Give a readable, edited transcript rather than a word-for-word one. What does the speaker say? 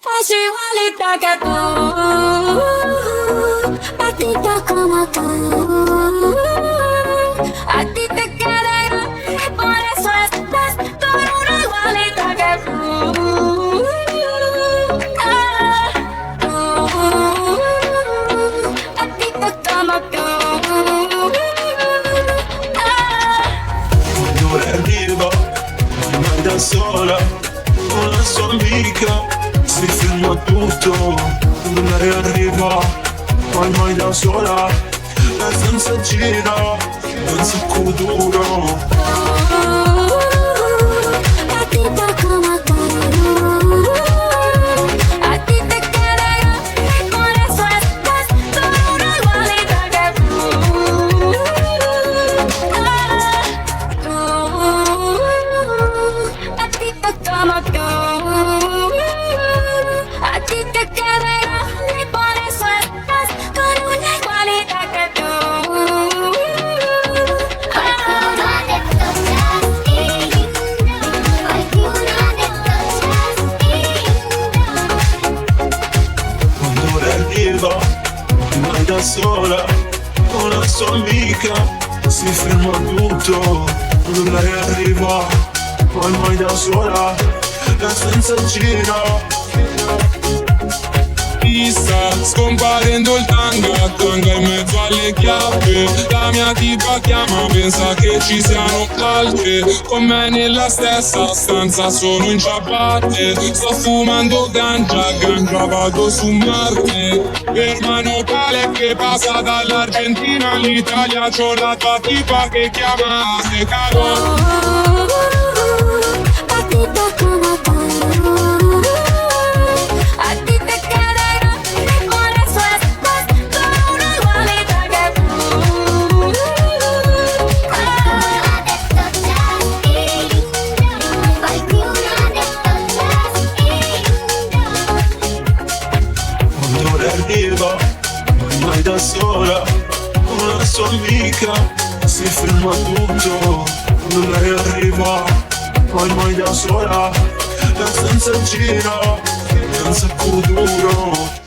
Faccio igualita que tú, patita como tú. A ti te queda grande, por eso estás con una igualita que tú. Patita como tú. Quando arriva, ormai da sola, con la sua amica, si ferma tutto. Quando lei arriva, ormai da sola, la stanza gira, danza duro. Patita como tú. A ti te queda grande, por eso estás con una igualita que tú. Patita como tú. A ti te queda grande, por eso estás con una igualita que tú. Quando lei arriva, ormai da sola, con la sua amica, si ferma tutto. Quando lei arriva, ormai da sola, la stanza gira. Sta scomparendo il tanga, tanga in mezzo alle chiappe. La mia tipa chiama, pensa che ci siano altre. Con me nella stessa stanza sono in ciabatte. Sto fumando ganja, ganja vado su Marte. Per mano tale che passa dall'Argentina all'Italia. C'ho la tua tipa che chiama se cago. Patita como tú. A ti te queda grande, por eso estás con una igualita que tú. Quando lei arriva, ormai da sola, con la sua amica, si ferma tutto. Quando lei arriva, ormai da sola, la stanza gira, danza duro.